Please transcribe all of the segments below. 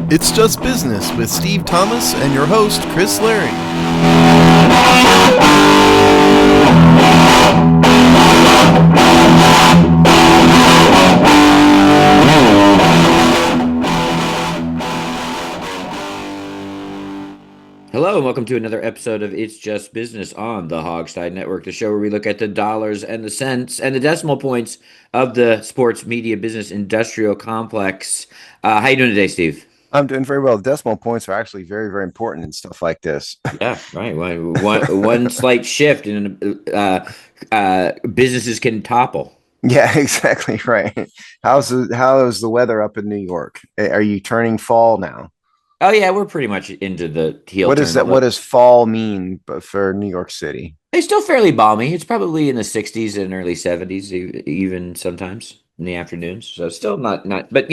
It's Just Business with Steve Thomas and your host, Chris Larry. Hello and welcome to another episode of It's Just Business on the Hogstide Network, the show where we look at the dollars and the cents and the decimal points of the sports media business industrial complex. How you doing today, Steve? I'm doing very well. Decimal points are actually very, very important in stuff like this. Yeah, right. One slight shift and businesses can topple. Yeah, exactly right. How is the weather up in New York? Are you turning fall now? Oh yeah, we're pretty much into the heel What is turn. that? What Although does fall mean for New York City? it's still fairly balmy. It's probably in the 60s and early 70s, even sometimes in the afternoons. So still not, but but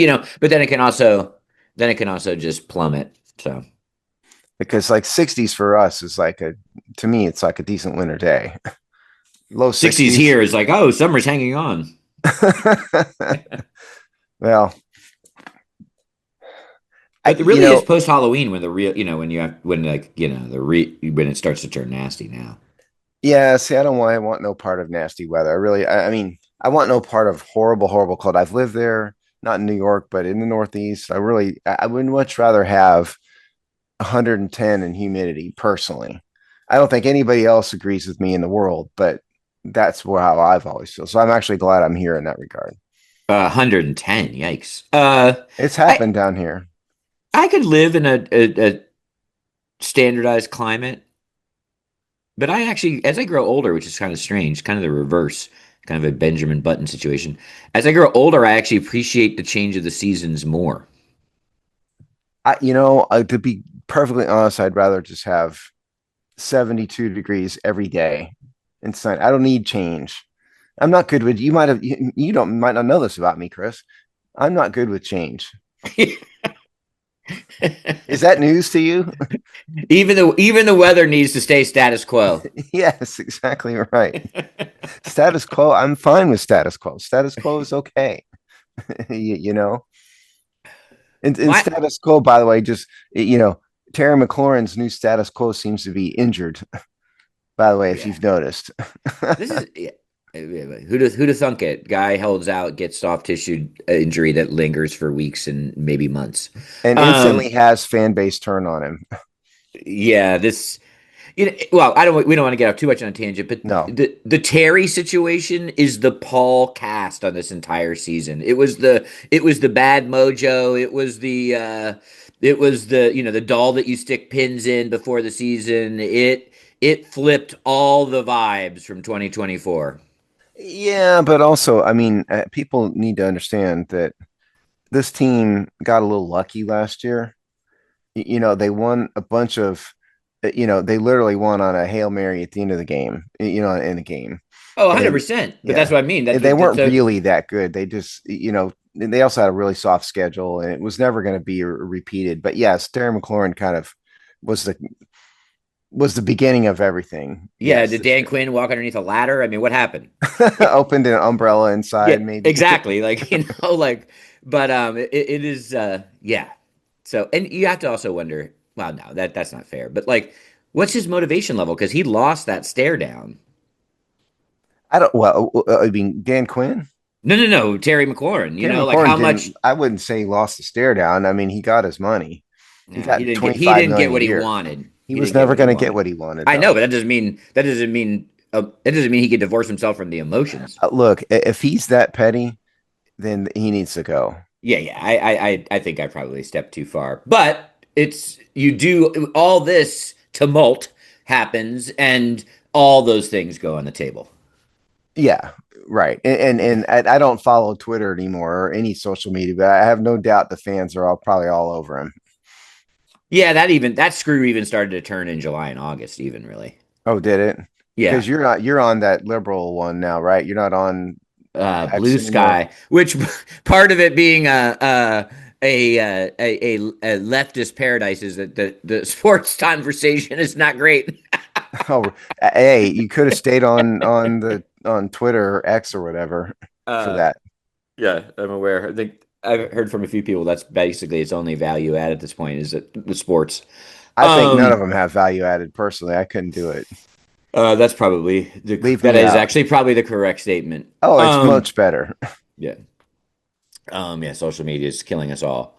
then it can also just plummet. So Because like 60s for us is to me, it's like a decent winter day. Low 60s 60s. here is like, oh, summer's hanging on. Well, But it you really is know, post Halloween when the real, when you have when like when it starts to turn nasty now. yeah. See, I want no part of nasty weather. I mean, I want no part of horrible, horrible cold. I've lived there, not in New York, but in the Northeast. I would much rather have 110 in humidity personally. I don't think anybody else agrees with me in the world, but that's how I've always felt. So I'm actually glad I'm here in that regard. 110, yikes. It's I happened down here. I could live in a standardized climate, but I actually, as I grow older, which is kind of strange, kind of the reverse, kind of a Benjamin Button situation. As I grow older, I actually appreciate the change of the seasons more. To be perfectly honest, I'd rather just have 72 degrees every day inside. I don't need change. I'm not good with you don't might not know this about me, Chris. I'm not good with change. Is that news to you? Even the weather needs to stay status quo. Yes, exactly right. Status quo, I'm fine with status quo. Status quo is okay. you know. In My status quo, by the way, just Terry McLaurin's new status quo seems to be injured, by the way, if Yeah, you've noticed. this is yeah. Who'd have thunk it? Guy holds out, gets soft tissue injury that lingers for weeks and maybe months. And instantly Um, has fan base turn on him. yeah, this well, I don't. We don't want to get off too much on a tangent, but No. the Terry situation is the Paul cast on this entire season. It was the bad mojo. It was the the doll that you stick pins in before the season. It flipped all the vibes from 2024. Yeah, but also, I mean, people need to understand that this team got a little lucky last year. They won a bunch of, they literally won on a Hail Mary at the end of the game, in the game. Oh, And 100%. But that's yeah, what I mean. and That's they what weren't so really that good. They just, they also had a really soft schedule, and it was never going to be repeated. But yes, Terry McLaurin kind of was the beginning of everything. yeah. Yes, Did that's Dan Quinn walk underneath a ladder? I mean, what happened? true. Opened an umbrella Yeah, inside, maybe. exactly. Like, like, but it is yeah. So, and you have to also wonder, well, no, that's not fair. But like, what's his motivation level? Because he lost that stare down. I don't. Well, I mean, Dan Quinn, No, no, no, Terry McLaurin. Terry Like McLaurin how didn't. much? I wouldn't say he lost the stare down. I mean, he got his money. He No, he got didn't get twenty he five didn't get million a what he year. wanted. He He was didn't get never what he going to get wanted. what he wanted, I know, though. but that doesn't mean he could divorce himself from the emotions. Look, if he's that petty, then he needs to go. Yeah, yeah. I think I probably stepped too far. But it's you do all this tumult happens and all those things go on the table. Yeah, right. And I don't follow Twitter anymore or any social media, but I have no doubt the fans are probably all over him. Yeah, that screw even started to turn in July and August, even really. Oh, did it? Yeah. Because you're on that liberal one now, right? You're not on X Blue anymore. sky, which part of it being a leftist paradise is that the sports conversation is not great. Oh, hey, you could have stayed on Twitter or X or whatever for Uh, that. yeah, I'm aware. I think I've heard from a few people that's basically its only value add at this point is the sports. I think none of Um, them have value added. Personally, I couldn't do it. that's probably Leave that me is out. actually probably the correct statement. Oh, it's much better. Yeah. Yeah, social media is killing us all.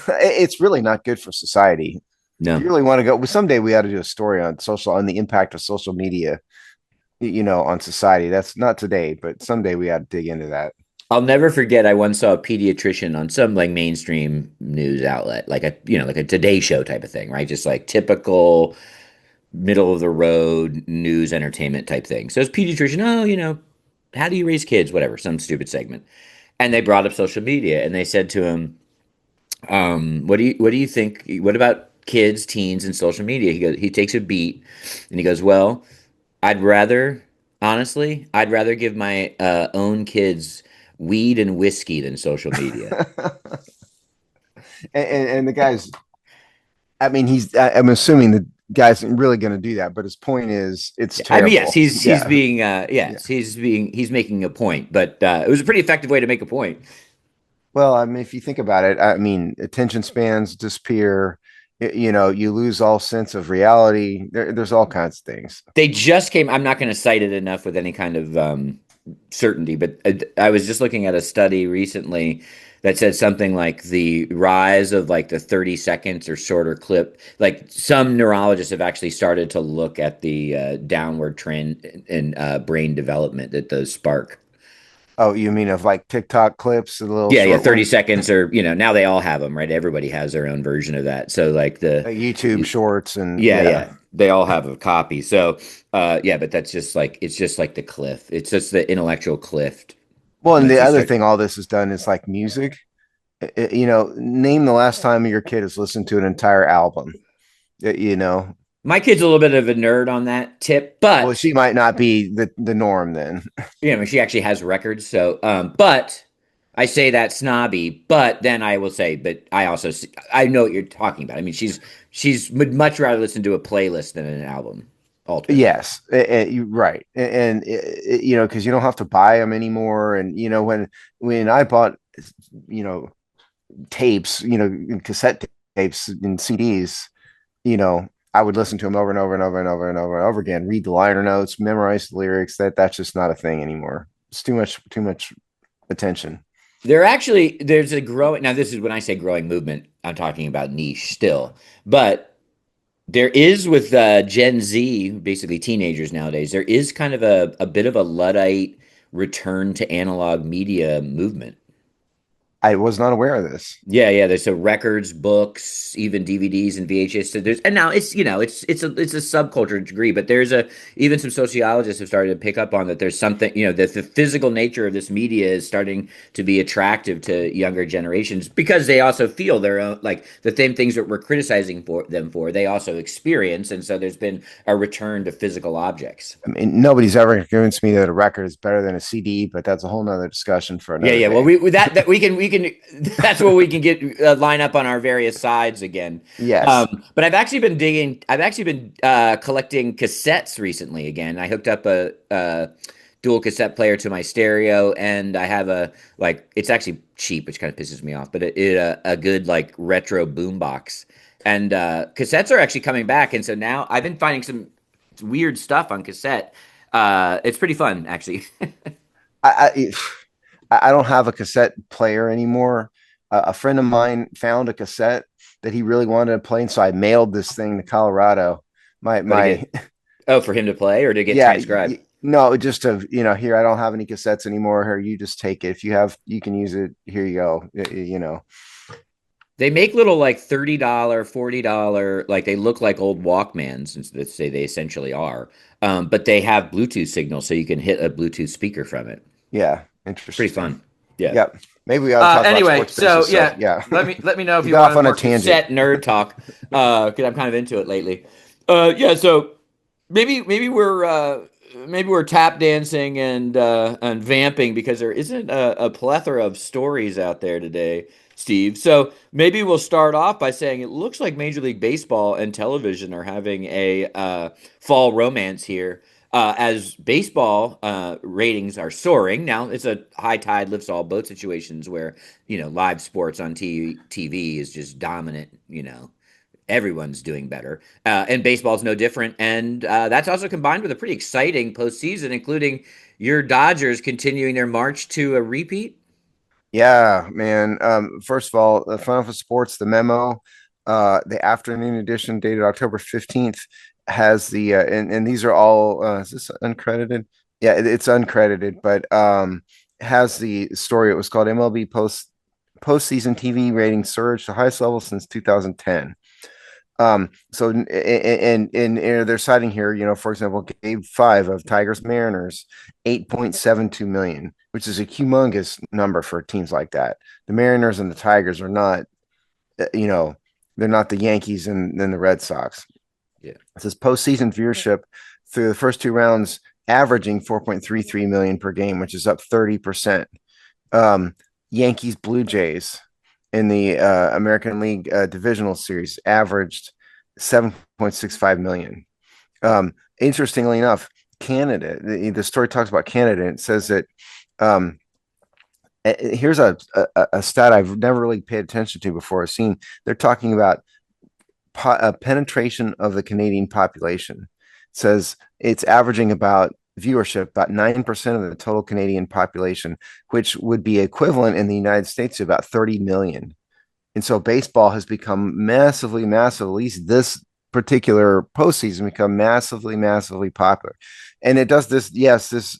It's really not good for society. If No. you really want to go, well, someday we ought to do a story on the impact of social media, on society. That's not today, but someday we ought to dig into that. I'll never forget I once saw a pediatrician on some like mainstream news outlet, like like a Today Show type of thing, right? Just like typical middle of the road news entertainment type thing. So it's pediatrician, oh, how do you raise kids? Whatever, some stupid segment. And they brought up social media and they said to him, what do you think? What about kids, teens, and social media? He takes a beat and he goes, well, honestly, I'd rather give my own kids weed and whiskey than social media. And the guy's, I mean, I'm assuming the guy's really going to do that, but his point is, it's I mean, yes, terrible. he's Yeah. being Yeah. yes, he's making a point, but it was a pretty effective way to make a point. Well, I mean, if you think about it, I mean, attention spans disappear. You lose all sense of reality. There's all kinds of things. They just came. I'm not going to cite it enough with any kind of certainty, but I was just looking at a study recently that said something like the rise of like the 30 seconds or shorter clip. Like some neurologists have actually started to look at the downward trend in brain development that those spark. Oh, you mean of like TikTok clips, the little Yeah, yeah, short 30 ones, seconds or, now they all have them, right? Everybody has their own version of that. So like YouTube shorts, and yeah, yeah. yeah, they all have a copy. So, yeah, but that's just like it's just like the cliff. It's just the intellectual cliff. Well, and Once the you other start, thing all this has done is like music. Name the last time your kid has listened to an entire album. Uh, You know, my kid's a little bit of a nerd on that tip, well, but she might not be the norm then. she actually has records. So, but I say that snobby, but then I will say, but I know what you're talking about. I mean, she's would much rather listen to a playlist than an album. Ultimately, Yes, you're right, and because you don't have to buy them anymore. And when I bought, you know, tapes, cassette tapes and CDs, I would listen to them over and over and over and over and over and over again, read the liner notes, memorize the lyrics. That's just not a thing anymore. It's too much attention. there's a growing now. This is when I say growing movement. I'm talking about niche still, but there is with Gen Z, basically teenagers nowadays, there is kind of a bit of a Luddite return to analog media movement. I was not aware of this. Yeah, yeah. There's records, books, even DVDs and VHS. So and now it's a subculture degree, but there's even some sociologists have started to pick up on that. There's something that the physical nature of this media is starting to be attractive to younger generations because they also feel their own like the same things that we're criticizing for them for. They also experience, and so there's been a return to physical objects. I mean, nobody's ever convinced me that a record is better than a CD, but that's a whole nother discussion for Yeah, another yeah. Well, day. that we can that's where we can get line up on our various sides again. Yes. But I've actually been collecting cassettes recently again. I hooked up a dual cassette player to my stereo, and I have it's actually cheap, which kind of pisses me off, but a good like retro boombox. And cassettes are actually coming back, and so now I've been finding some weird stuff on cassette. It's pretty fun, actually. I, I don't have a cassette player anymore. A friend of mine found a cassette that he really wanted to play, and so I mailed this thing to Colorado. My Oh, to my get for him to play or to get yeah, transcribed. no, just to here. I don't have any cassettes anymore. Here, you just take it. If you have, you can use it. Here you go. They make little like $30, $40, like they look like old Walkmans, and let's say they essentially are. But they have Bluetooth signal, so you can hit a Bluetooth speaker from it. Yeah, Pretty interesting. fun. Yeah. Yep. Maybe we ought to talk about Anyway, sports so basis stuff. yeah, Yeah. let me know if We you got off want on a more tangent. cassette nerd talk, because I'm kind of into it lately. Yeah, so maybe we're tap dancing and vamping because there isn't a plethora of stories out there today, Steve. So maybe we'll start off by saying it looks like Major League Baseball and television are having a fall romance here. As baseball ratings are soaring now, it's a high tide lifts all boat situations where live sports on TV is just dominant. Everyone's doing better, and baseball's no different. And that's also combined with a pretty exciting postseason, including your Dodgers continuing their march to a repeat. Yeah, man. First of all, the Fun for Sports, the memo, the afternoon edition dated October 15th has and these are all, is this uncredited? Yeah, it's uncredited, but has the story. It was called MLB postseason TV ratings surge to highest level since 2010. So and they're citing here, for example, game 5 of Tigers Mariners, 8.72 million, which is a humongous number for teams like that. The Mariners and the Tigers are not, you know, they're not the Yankees and then the Red Sox. Yeah. It says postseason viewership through the first 2 rounds, averaging 4.33 million per game, which is up 30%. Yankees Blue Jays in the American League divisional series averaged 7.65 million. Interestingly enough, Canada, the story talks about Canada, and it says that um, here's a stat I've never really paid attention to before. I've seen they're talking about penetration of the Canadian population. It says it's averaging about viewership about 9% of the total Canadian population, which would be equivalent in the United States to about 30 million. And so baseball has become massively, massive, at least this particular postseason, become massively, massively popular. And it does this, yes, this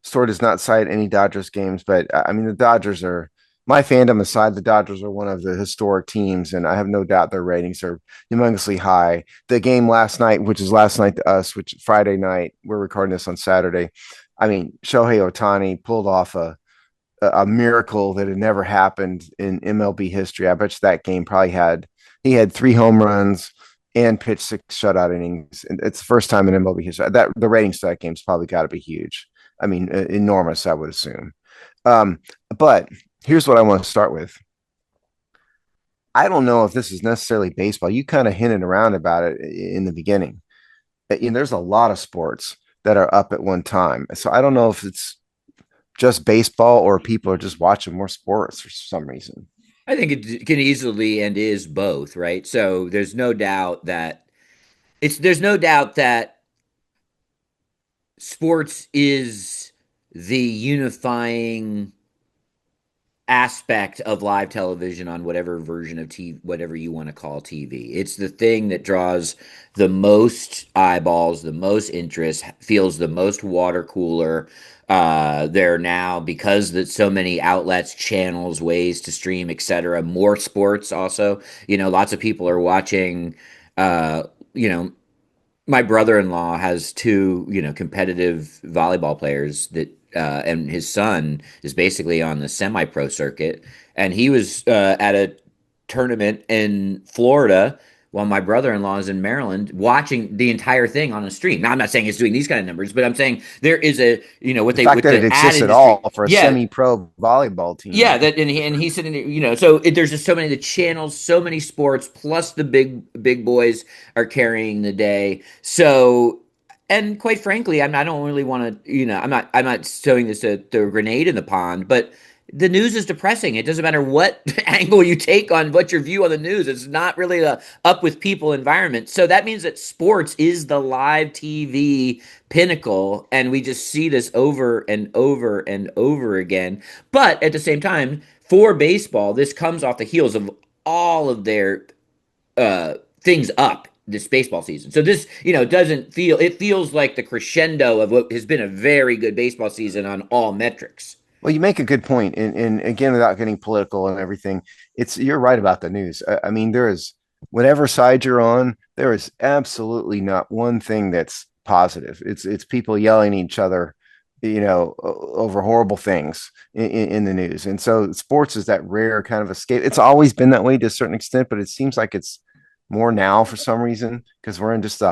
story does not cite any Dodgers games, but I mean, the Dodgers are, my fandom aside, the Dodgers are one of the historic teams, and I have no doubt their ratings are humongously high. The game last night, which is last night to us, which Friday night, we're recording this on Saturday. I mean, Shohei Ohtani pulled off a miracle that had never happened in MLB history. I bet you that game he had 3 home runs and pitched 6 shutout innings. And it's the first time in MLB history that the ratings to that game's probably got to be huge. I mean, enormous, I would assume. But here's what I want to start with. I don't know if this is necessarily baseball. You kind of hinted around about it in the beginning. There's a lot of sports that are up at one time. So I don't know if it's just baseball or people are just watching more sports for some reason. I think it can easily and is both, right? So there's no doubt that sports is the unifying aspect of live television on whatever version of TV, whatever you want to call TV. It's the thing that draws the most eyeballs, the most interest, feels the most water cooler. There now, because that so many outlets, channels, ways to stream, etc. More sports also. Lots of people are watching. Uh, you know, my brother-in-law has two, competitive volleyball players that and his son is basically on the semi-pro circuit, and he was at a tournament in Florida while my brother-in-law is in Maryland watching the entire thing on a stream. Now, I'm not saying it's doing these kind of numbers, but I'm saying there is a, what The they fact with that it the ad exists at industry. all for a Yeah, semi-pro volleyball team. yeah, that and he's sitting there, so there's just so many the channels, so many sports, plus the big boys are carrying the day. So, and quite frankly, I don't really want to, I'm not throwing this the grenade in the pond, but the news is depressing. It doesn't matter what angle you take on what your view on the news. It's not really a up with people environment. So that means that sports is the live TV pinnacle, and we just see this over and over and over again. But at the same time, for baseball, this comes off the heels of all of their things up this baseball season. So this, doesn't feel, it feels like the crescendo of what has been a very good baseball season on all metrics. Well, you make a good point, and again, without getting political and everything, you're right about the news. I mean, there is whatever side you're on, there is absolutely not one thing that's positive. It's people yelling at each other, over horrible things in the news, and so sports is that rare kind of escape. It's always been that way to a certain extent, but it seems like it's more now for some reason because we're in just a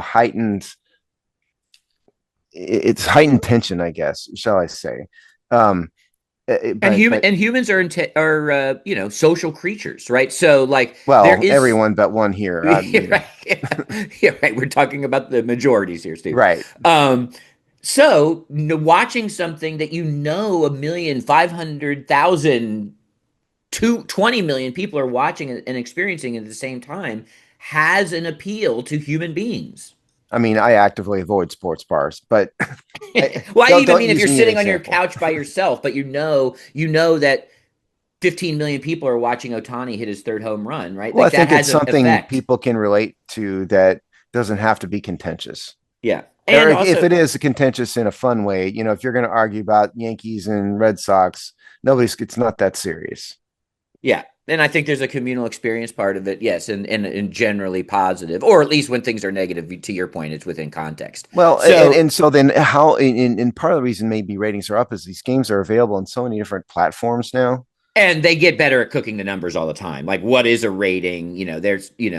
it's heightened tension, I guess, shall I say. Um, But And humans are social creatures, right? So like there well, is everyone but one here. yeah, right. Yeah, right. We're talking about the majorities here, Steve. Right. Um, so watching something that 1,500,000 to 20 million people are watching and experiencing at the same time has an appeal to human beings. I mean, I actively avoid sports bars, but Well, I even don't mean if use you're me as an sitting on your example. couch by yourself, but you know that 15 million people are watching Otani hit his third home run, right? Well, I Like that think it's has an something effect. people can relate to that doesn't have to be contentious. Yeah. Or And if also, it is contentious in a fun way, if you're going to argue about Yankees and Red Sox, it's not that serious. yeah. And I think there's a communal experience part of it, yes, and generally positive, or at least when things are negative, to your point, it's within context. Well, So, and so then how, and part of the reason maybe ratings are up is these games are available on so many different platforms now. and they get better at cooking the numbers all the time. Like, what is a rating?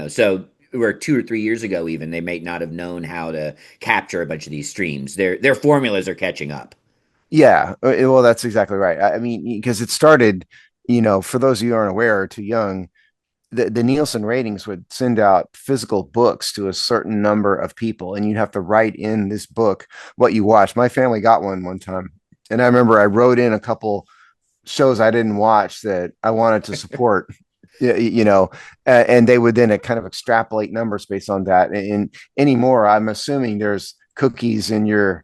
So where 2 or 3 years ago, even they may not have known how to capture a bunch of these streams. Their formulas are catching up. Yeah, well, that's exactly right. I mean, because it started, for those of you who aren't aware or too young, the Nielsen ratings would send out physical books to a certain number of people, and you'd have to write in this book what you watched. My family got one time, and I remember I wrote in a couple shows I didn't watch that I wanted to support. And they would then kind of extrapolate numbers based on that. And anymore, I'm assuming there's cookies in your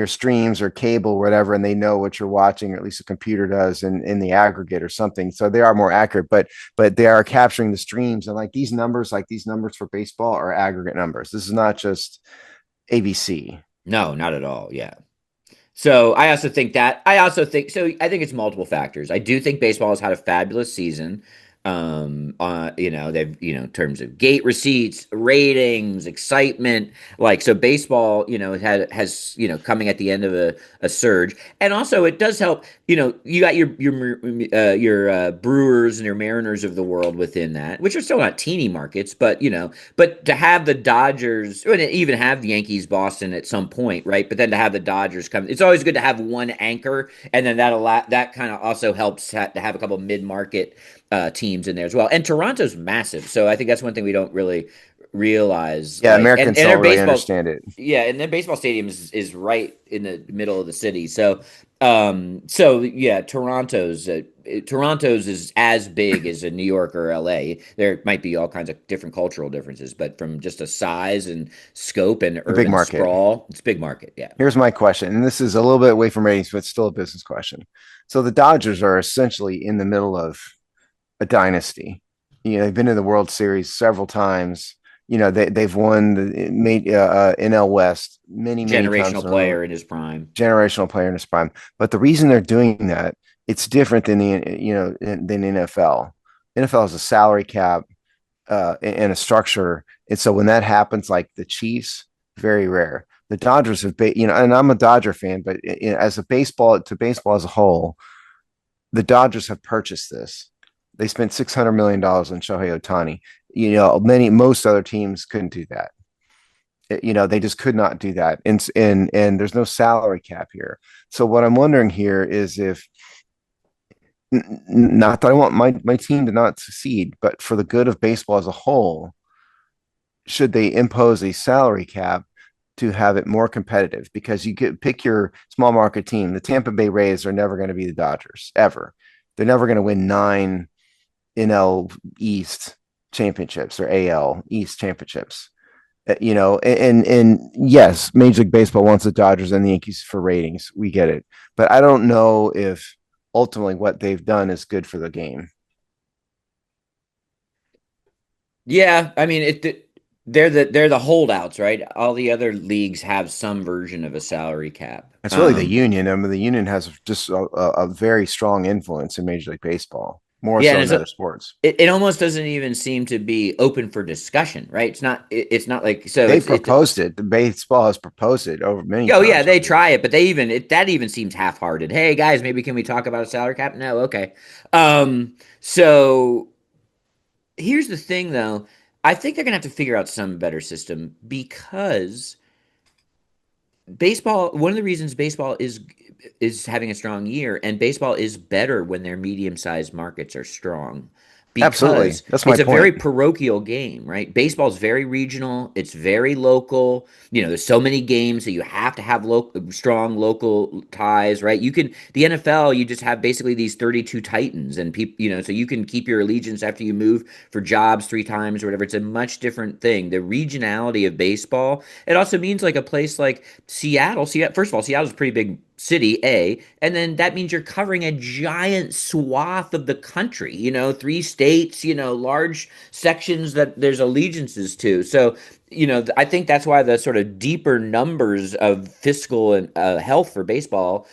streams or cable, or whatever, and they know what you're watching, or at least the computer does in the aggregate or something. So they are more accurate, but they are capturing the streams, and like these numbers for baseball are aggregate numbers. This is not just ABC. No, not at all. Yeah. So I also think so. I think it's multiple factors. I do think baseball has had a fabulous season. They've in terms of gate receipts, ratings, excitement. Like so, baseball has coming at the end of a surge, and also it does help. You got your Brewers and your Mariners of the world within that, which are still not teeny markets, but to have the Dodgers, and even have the Yankees, Boston at some point, right? But then to have the Dodgers come, it's always good to have one anchor, and then that kind of also helps to have a couple mid market teams in there as well. And Toronto's massive, so I think that's one thing we don't really realize. Yeah, Like, and Americans and their don't really baseball, understand it. yeah, and their baseball stadium is right in the middle of the city. So yeah, Toronto's is as big as a New York or LA. There might be all kinds of different cultural differences, but from just a size and scope and A big urban market. sprawl, it's a big market. Yeah. Here's my question, and this is a little bit away from ratings, but still a business question. So the Dodgers are essentially in the middle of a dynasty. They've been in the World Series several times. They've won the made NL West many times Generational in a row. player in his prime. Generational player in his prime. But the reason they're doing that, it's different than than NFL. NFL has a salary cap and a structure, and so when that happens, like the Chiefs, very rare. The Dodgers and I'm a Dodger fan, but as a baseball as a whole, the Dodgers have purchased this. They spent $600 million on Shohei Otani. Most other teams couldn't do that. They just could not do that, and there's no salary cap here. So what I'm wondering here is if not that I want my team to not succeed, but for the good of baseball as a whole, should they impose a salary cap to have it more competitive? Because you could pick your small market team. The Tampa Bay Rays are never going to be the Dodgers ever. They're never going to win 9 NL East championships or AL East championships. And yes, Major League Baseball wants the Dodgers and the Yankees for ratings. We get it, but I don't know if ultimately what they've done is good for the game. Yeah, I mean they're the holdouts, right? All the other leagues have some version of a salary cap. It's really the union. I mean, the union has just a very strong influence in Major League Baseball, more Yeah, so and than other sports. it almost doesn't even seem to be open for discussion, right? It's not like so They've it's proposed it. The baseball has proposed it over many oh yeah, times they over the years. try it, but that even seems half-hearted. Hey guys, maybe can we talk about a salary cap? No, okay. So here's the thing though. I think they're gonna have to figure out some better system because baseball, one of the reasons baseball is is having a strong year, and baseball is better when their medium-sized markets are strong Absolutely. because That's my it's a very point. parochial game, right? Baseball is very regional, it's very local. There's so many games that you have to have strong local ties, right? The NFL, you just have basically these 32 titans, and people, so you can keep your allegiance after you move for jobs 3 times or whatever. It's a much different thing. The regionality of baseball, it also means like a place like Seattle. First of all, Seattle's a pretty big city, and then that means you're covering a giant swath of the country, 3 states, large sections that there's allegiances to. So, I think that's why the sort of deeper numbers of fiscal and health for baseball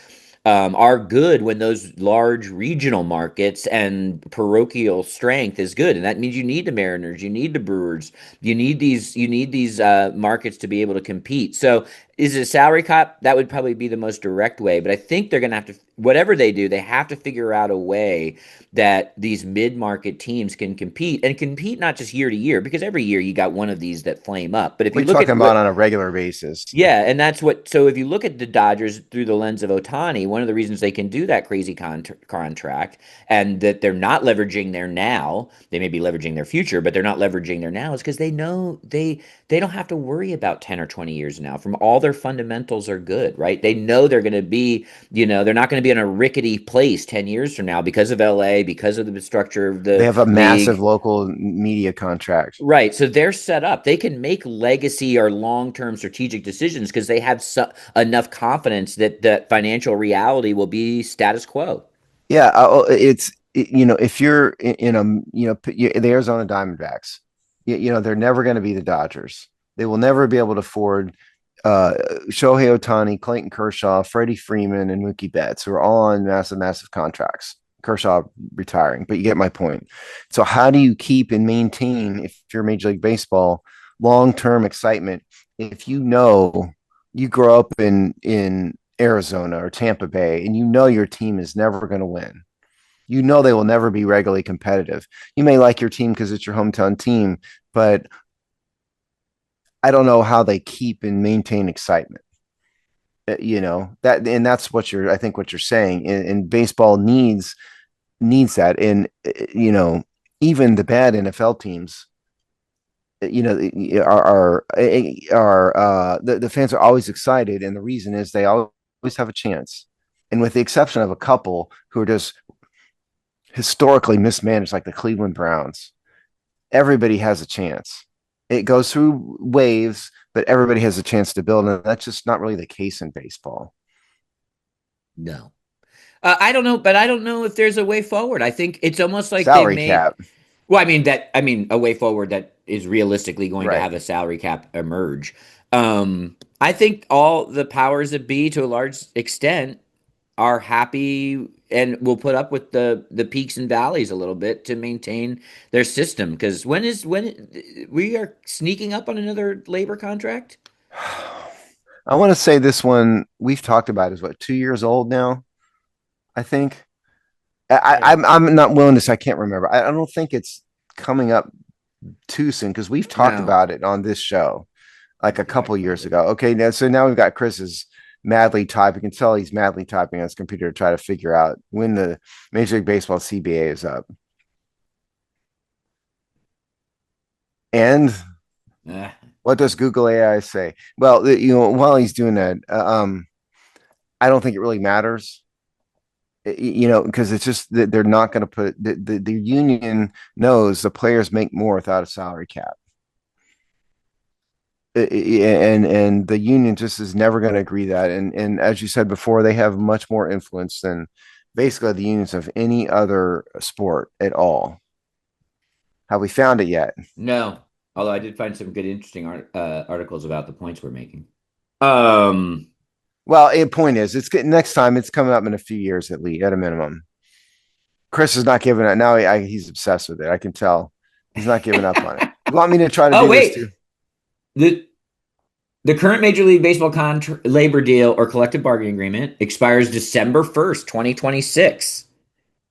are good when those large regional markets and parochial strength is good, and that means you need the Mariners, you need the Brewers, you need these markets to be able to compete. So, is it a salary cap? That would probably be the most direct way, but I think they're going to have to, whatever they do, they have to figure out a way that these mid-market teams can compete and compete not just year to year, because every year you got one of these that flame up. But if We're you look talking at about what on a regular basis. yeah, and so if you look at the Dodgers through the lens of Ohtani, one of the reasons they can do that crazy contract and that they're not leveraging their now, they may be leveraging their future, but they're not leveraging their now is because they know they don't have to worry about 10 or 20 years now. From all their fundamentals are good, right? They know they're going to be, they're not going to be in a rickety place 10 years from now because of LA, because of the structure of They the have a massive league. local media contract. Right. So they're set up. They can make legacy or long-term strategic decisions because they have enough confidence that the financial reality will be status quo. Yeah, if you're in a the Arizona Diamondbacks, they're never going to be the Dodgers. They will never be able to afford Shohei Ohtani, Clayton Kershaw, Freddie Freeman, and Mookie Betts, who are all on massive, massive contracts. Kershaw retiring, but you get my point. So how do you keep and maintain, if you're Major League Baseball, long-term excitement if you grow up in Arizona or Tampa Bay and your team is never going to win? They will never be regularly competitive. You may like your team because it's your hometown team, but I don't know how they keep and maintain excitement. That's I think what you're saying, and baseball needs that. And even the bad NFL teams, the fans are always excited, and the reason is they always have a chance. And with the exception of a couple who are just historically mismanaged, like the Cleveland Browns, everybody has a chance. It goes through waves, but everybody has a chance to build, and that's just not really the case in baseball. No. I don't know, but I don't know if there's a way forward. I think it's almost like they Salary made. cap, Well, I mean, a way forward that is realistically going to right? have a salary cap emerge. I think all the powers that be, to a large extent, are happy and will put up with the peaks and valleys a little bit to maintain their system. Because when we are sneaking up on another labor contract? I want to say this one we've talked about is what, 2 years old now. I think Yeah. I'm not willing to say I can't remember. I don't think it's coming up too soon because we've talked No. about it on this show like a Yeah, I couple found years it. ago. Okay, now we've got Chris's madly typing. You can tell he's madly typing on his computer to try to figure out when the Major League Baseball CBA is up. And Uh, what does Google AI say? Well, while he's doing that, I don't think it really matters. Because it's just that they're not going to put the union knows the players make more without a salary cap. And the union just is never going to agree that. And as you said before, they have much more influence than basically the unions of any other sport at all. Have we found it yet? no. Although I did find some good, interesting articles about the points we're making. Um, Well, the point is, it's next time. It's coming up in a few years at least, at a minimum. Chris is not giving up now. He's obsessed with it. I can tell he's not giving up on it. You want me to try to oh do this wait, too? the The current Major League Baseball labor deal or collective bargaining agreement expires December 1st, 2026.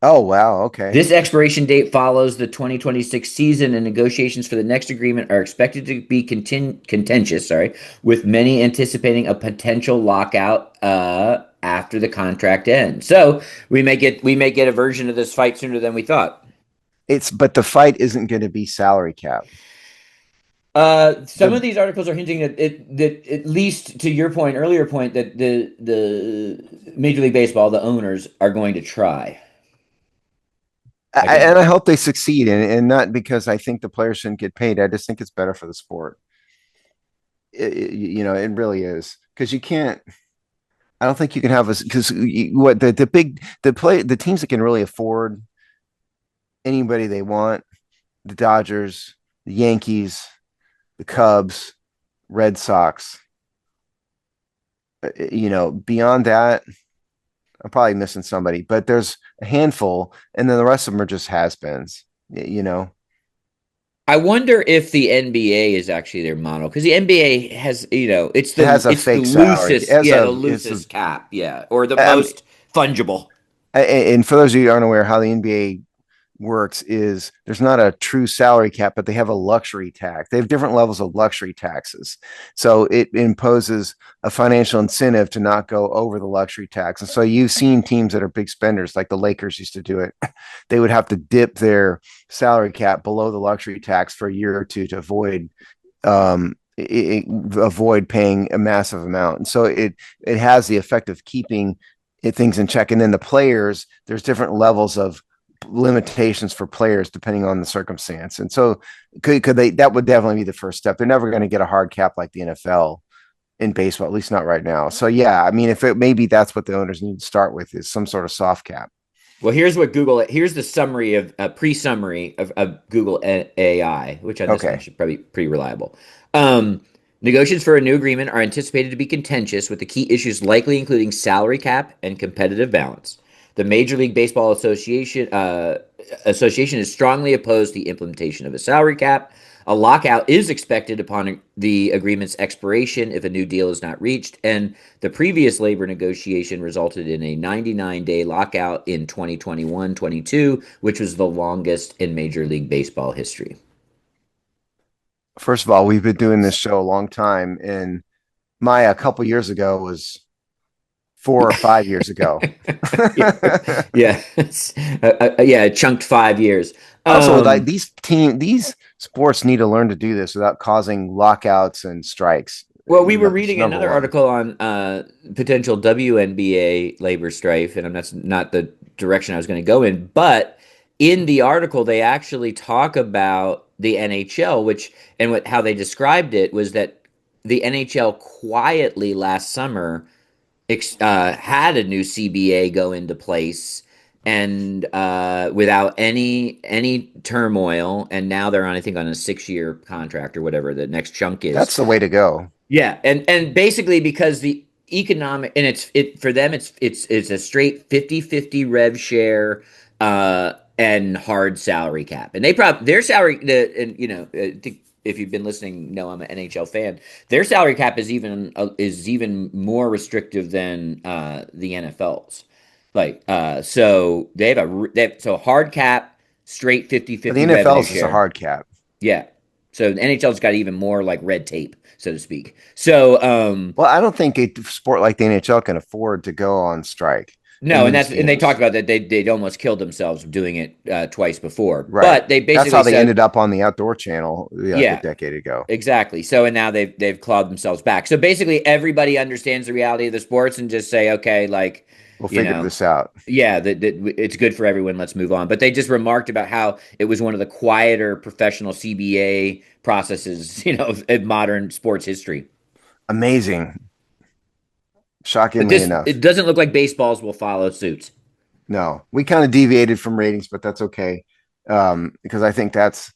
Oh wow, okay. This expiration date follows the 2026 season, and negotiations for the next agreement are expected to be contentious, with many anticipating a potential lockout after after the contract ends. So we may get a version of this fight sooner than we thought. But the fight isn't going to be salary cap. Some of The these articles are hinting that at least to your point, earlier point, that the Major League Baseball, the owners, are going to try again. and I hope they succeed, and not because I think the players shouldn't get paid. I just think it's better for the sport. It really is, because you can't. I don't think you can have a because what the teams that can really afford anybody they want, the Dodgers, the Yankees, the Cubs, Red Sox. Beyond that, I'm probably missing somebody, but there's a handful, and then the rest of them are just has-beens. I wonder if the NBA is actually their model, because the NBA has, it's It has a the fake salary. loosest, the loosest cap, or the most fungible. And for those of you who aren't aware, how the NBA works is there's not a true salary cap, but they have a luxury tax. They have different levels of luxury taxes. So it imposes a financial incentive to not go over the luxury tax. And so you've seen teams that are big spenders, like the Lakers used to do it. They would have to dip their salary cap below the luxury tax for a year or two to avoid paying a massive amount. And so it has the effect of keeping things in check. And then the players, there's different levels of limitations for players depending on the circumstance. And so could they, that would definitely be the first step. They're never going to get a hard cap like the NFL in baseball, at least not right now. So yeah, I mean, maybe that's what the owners need to start with, is some sort of soft cap. Well, here's the summary of pre-summary of Google AI, which on this one should probably be pretty reliable. Negotiations for a new agreement are anticipated to be contentious, with the key issues likely including salary cap and competitive balance. The Major League Baseball Association is strongly opposed to the implementation of a salary cap. A lockout is expected upon the agreement's expiration if a new deal is not reached, and the previous labor negotiation resulted in a 99-day lockout in 2021-22, which was the longest in Major League Baseball history. First of all, we've been doing this show a long time, and Maya a couple years ago was 4 or 5 years ago. yeah, it chunked 5 years. Also, like these sports need to learn to do this without causing lockouts and strikes. Well, we were reading another article on potential WNBA labor strife, and that's not the direction I was going to go in. But in the article, they actually talk about the NHL, how they described it was that the NHL quietly last summer had a new CBA go into place, and without any turmoil, and now they're on, I think, on a 6-year contract or whatever the next chunk is. That's the way to go. Yeah, and basically because the economic, and for them it's a straight 50-50 rev share and hard salary cap, and their salary, if you've been listening, know I'm an NHL fan. Their salary cap is even more restrictive than the NFL's. So they have hard cap, straight 50-50. The NFL's is a hard cap. Yeah. So the NHL's got even more like red tape, so to speak. So well, I don't think a sport like the NHL can afford to go on strike. No, and they talked about that they'd almost killed themselves doing it twice before. Right. But they basically that's how they ended up on the Outdoor Channel a decade ago. Exactly. So and now they've clawed themselves back. So basically everybody understands the reality of the sports and just say, okay, like we'll figure this out. Yeah, that it's good for everyone. Let's move on. But they just remarked about how it was one of the quieter professional CBA processes, of modern sports history. Amazing. Shockingly enough. It doesn't look like baseballs will follow suit. No, we kind of deviated from ratings, but that's okay. Because I think that's,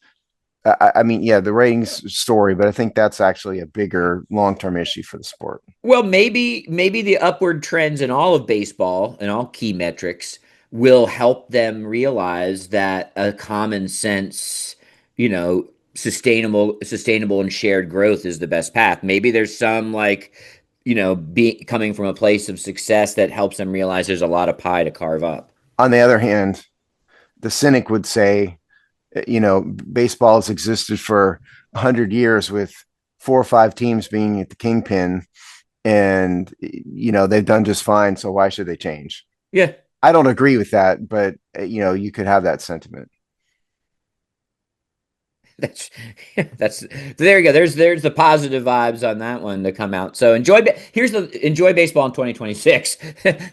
the ratings story, but I think that's actually a bigger long-term issue for the sport. Well, maybe the upward trends in all of baseball and all key metrics will help them realize that a common sense, sustainable and shared growth is the best path. Maybe there's some coming from a place of success that helps them realize there's a lot of pie to carve up. On the other hand, the cynic would say, baseball has existed for 100 years with 4 or 5 teams being at the kingpin, and they've done just fine. So why should they change? Yeah. I don't agree with that, but you could have that sentiment. That's that's there you go. There's the positive vibes on that one to come out. So enjoy baseball in 2026.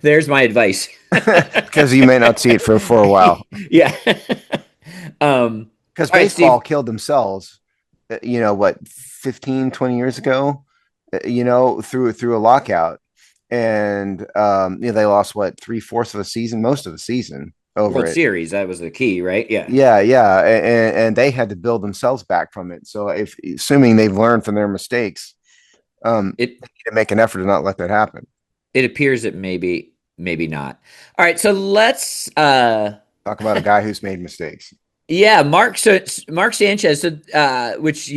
There's my advice. Because you may not see it for a while. Yeah. Because All right, baseball Steve. killed themselves, what, 15, 20 years ago, through a lockout. And they lost what, 3/4 of a season, most of the season over World it. Series, that was the key, right? Yeah. Yeah, yeah, and they had to build themselves back from it. So if assuming they've learned from their mistakes, It they need to make an effort to not let that happen. it appears that maybe not. All right, so let's Talk about a guy who's made mistakes. yeah, Mark Sanchez, so which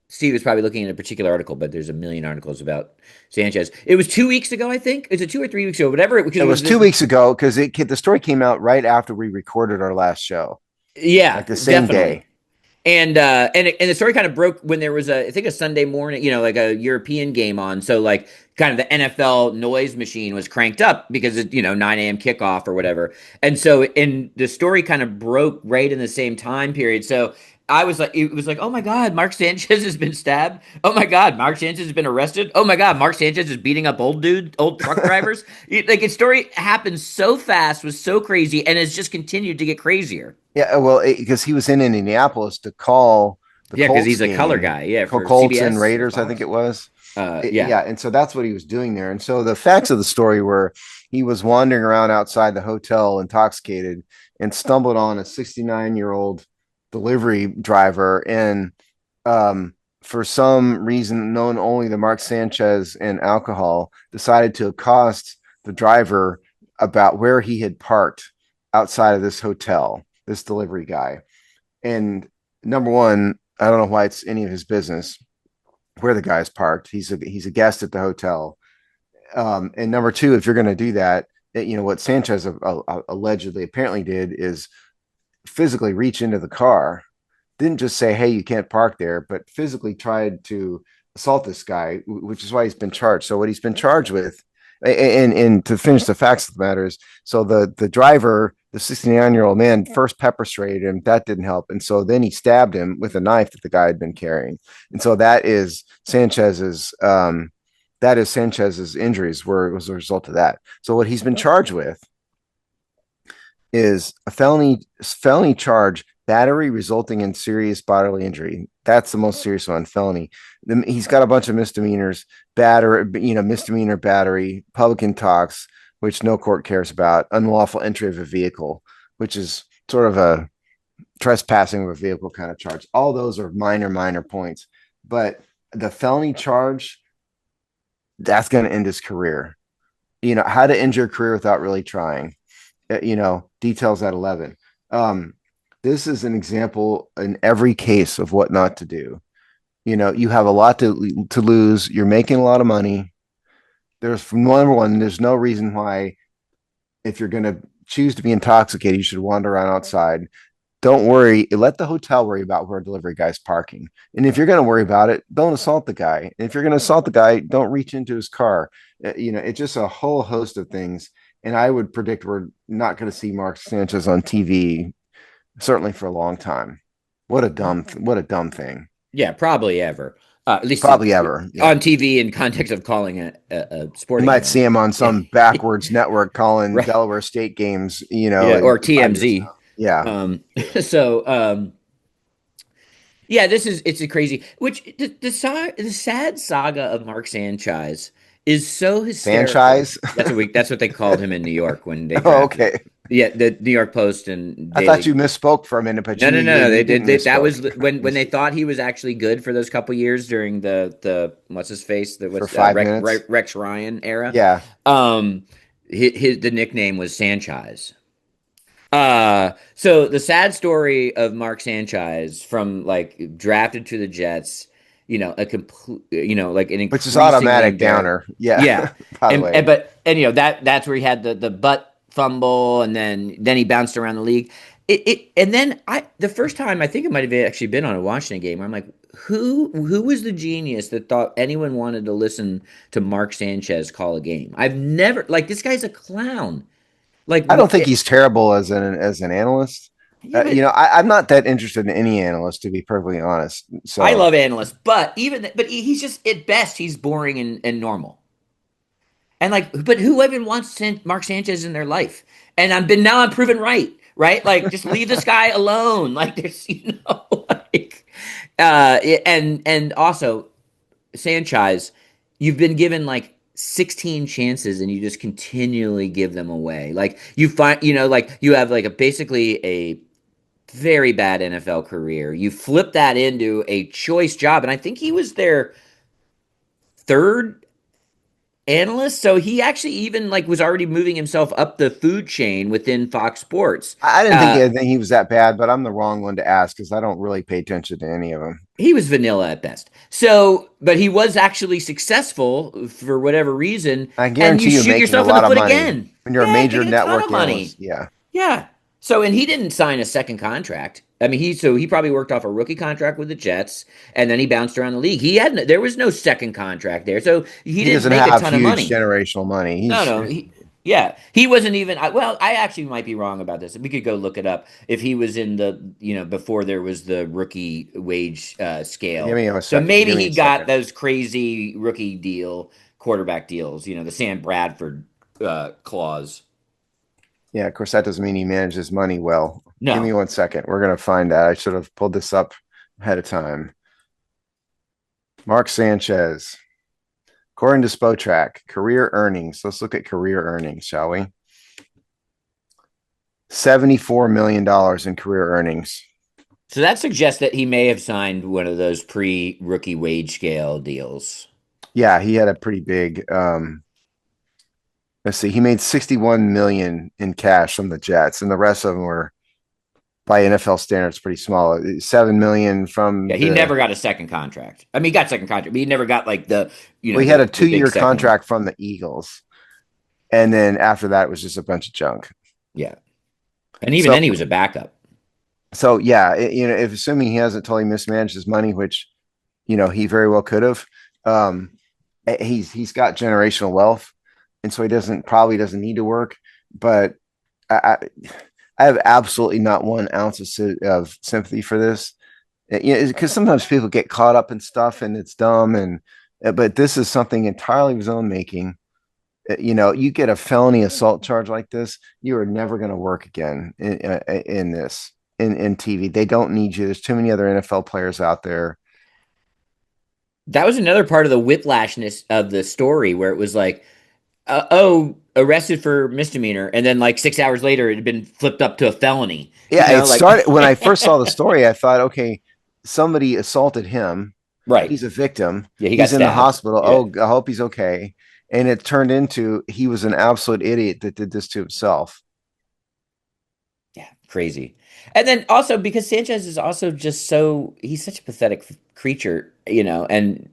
Steve was probably looking at a particular article, but there's a million articles about Sanchez. It was 2 weeks ago, I think. Is it 2 or 3 weeks ago? Whatever. Because It it was was 2 weeks ago because the story came out right after we recorded our last show, yeah, like the same definitely. day. And the story kind of broke when there was I think a Sunday morning, like a European game on. So like kind of the NFL noise machine was cranked up because it's 9 a.m. kickoff or whatever. And so and the story kind of broke right in the same time period. So it was like, oh my God, Mark Sanchez has been stabbed. Oh my God, Mark Sanchez has been arrested. Oh my God, Mark Sanchez is beating up old truck drivers. Like its story happened so fast, was so crazy, and has just continued to get crazier. Yeah, well, because he was in Indianapolis to call the Yeah, because Colts he's a color game, guy. Yeah, for Colts and CBS or Raiders, I think Fox. it was. Yeah. Yeah, and so that's what he was doing there. And so the facts of the story were he was wandering around outside the hotel intoxicated and stumbled on a 69-year-old delivery driver. And for some reason known only to Mark Sanchez and alcohol, decided to accost the driver about where he had parked outside of this hotel, this delivery guy. And number one, I don't know why it's any of his business where the guy's parked. He's a guest at the hotel. And number two, if you're going to do that, what Sanchez allegedly apparently did is physically reach into the car, didn't just say, "Hey, you can't park there," but physically tried to assault this guy, which is why he's been charged. So what he's been charged with, and to finish the facts of the matter is, so the driver, the 69-year-old man, first pepper sprayed him. That didn't help, and so then he stabbed him with a knife that the guy had been carrying, and so that is Sanchez's injuries was a result of that. So what he's been charged with is a felony charge, battery resulting in serious bodily injury. That's the most serious one, felony. He's got a bunch of misdemeanors, misdemeanor battery, public intox, which no court cares about, unlawful entry of a vehicle, which is sort of a trespassing of a vehicle kind of charge. All those are minor points, but the felony charge, that's going to end his career. How to end your career without really trying. Details at 11. This is an example in every case of what not to do. You have a lot to lose. You're making a lot of money. Number one, there's no reason why, if you're going to choose to be intoxicated, you should wander around outside. Don't worry. Let the hotel worry about where a delivery guy's parking. And if you're going to worry about it, don't assault the guy. And if you're going to assault the guy, don't reach into his car. It's just a whole host of things. And I would predict we're not going to see Mark Sanchez on TV certainly for a long time. What a dumb thing. Yeah, probably ever. At least Probably ever. Yeah. on TV in context of calling a You sporting might event. see him on some backwards network calling Right. Delaware State games, Yeah, in or 5 years TMZ. now. Yeah. So yeah, it's a crazy. Which the sad saga of Mark Sanchez is so hysterical. Sanchize. That's what they called him in New York when they Oh, drafted him. okay. Yeah, the New York Post and I thought Daily. you misspoke for a minute, but No, no, no, no. you didn't That was misspoke. when they thought he was actually good for those couple years during the what's his face For 5 minutes. Rex Ryan era. Yeah. The nickname was Sanchize. So the sad story of Mark Sanchez from like drafted to the Jets, a complete, like an Which is increasingly automatic downer. yeah, Yeah. By the way. and that's where he had the butt fumble, and then he bounced around the league. And then the first time I think it might have actually been on a Washington game where I'm like, who was the genius that thought anyone wanted to listen to Mark Sanchez call a game? I've never like this guy's a clown. Like I don't think he's terrible as an analyst. yeah, but I'm not that interested in any analyst, to be perfectly honest. I So love analysts, but he's just at best he's boring and normal. And like, but who even wants Mark Sanchez in their life? And now I'm proven right, right? Like, just leave this guy alone. Like, there's like, and also Sanchize, you've been given like 16 chances and you just continually give them away. Like you find, like you have like basically a very bad NFL career. You flip that into a choice job, and I think he was their third analyst. So he actually even like was already moving himself up the food chain within Fox Sports. I didn't think he was that bad, but I'm the wrong one to ask because I don't really pay attention to any of them. He was vanilla at best. So, but he was actually successful for whatever reason, I and you guarantee you shoot making a yourself in the lot of foot money again. when you're a Yeah, major making a ton network of money. analyst. Yeah. Yeah. So, and he didn't sign a second contract. I mean, he probably worked off a rookie contract with the Jets, and then he bounced around the league. There was no second contract there, so he He didn't doesn't make a have ton of huge money. generational money. No, He's no, yeah, he wasn't even. Well, I actually might be wrong about this. We could go look it up. If he was in the, before there was the rookie wage give scale, me a so second. maybe Give me he a got second. those crazy rookie quarterback deals. The Sam Bradford clause. Yeah, of course that doesn't mean he manages money well. Give me No, 1 second. We're gonna find that. I should have pulled this up ahead of time. Mark Sanchez, according to Spotrac, career earnings. Let's look at career earnings, shall we? $74 million in career earnings. so that suggests that he may have signed one of those pre-rookie wage scale deals. Yeah, he had a pretty big let's see, he made 61 million in cash from the Jets, and the rest of them were by NFL standards pretty small. 7 million from Yeah, he the never got a second contract. I mean, he got second contract, but he never got like well, he had a the big 2-year second one. contract from the Eagles. And then after that it was just a bunch of junk. Yeah, and even So then he was a backup. so yeah, if assuming he hasn't totally mismanaged his money, which he very well could have, um, he's got generational wealth, and so he probably doesn't need to work. But I, I have absolutely not 1 ounce of sympathy for this, because sometimes people get caught up in stuff and it's dumb, and but this is something entirely of his own making. You get a felony assault charge like this, you are never going to work again in this in TV. They don't need you. There's too many other NFL players out there. That was another part of the whiplashness of the story where it was like, oh, arrested for misdemeanor, and then like 6 hours later, it had been flipped up to a felony. Yeah, it Like started when I first saw the story. I thought, okay, somebody assaulted him. right. He's a victim. Yeah, he got He's in the stabbed. hospital. Yeah. Oh, I hope he's okay. And it turned into he was an absolute idiot that did this to himself. Yeah, crazy. And then also because Sanchez is also just he's such a pathetic creature, and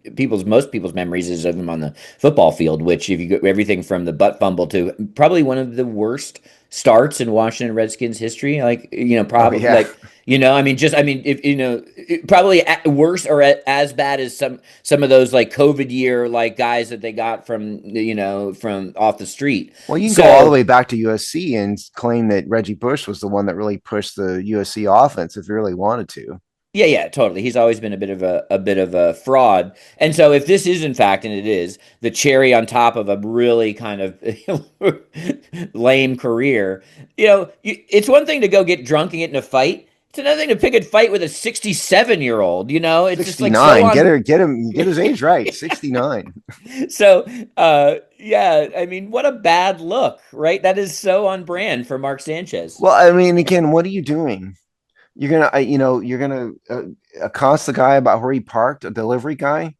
most people's memories is of him on the football field, which if you go everything from the butt fumble to probably one of the worst starts in Washington Redskins history, like, Oh probably yeah. like, I mean, if probably worse or as bad as some of those like COVID year like guys that they got from off the street. Well, you can go all the So way back to USC and claim that Reggie Bush was the one that really pushed the USC offense if you really wanted to. yeah, yeah, totally. He's always been a bit of a fraud. And so if this is in fact, and it is, the cherry on top of a really kind of lame career, it's one thing to go get drunk and get in a fight. It's another thing to pick a fight with a 67-year-old, It's just like so 69. on. Get his age right. 69. So, yeah, I mean, what a bad look, right? That is so on brand for Mark Sanchez. Well, I mean, again, what are you doing? You're gonna accost the guy about where he parked, a delivery guy.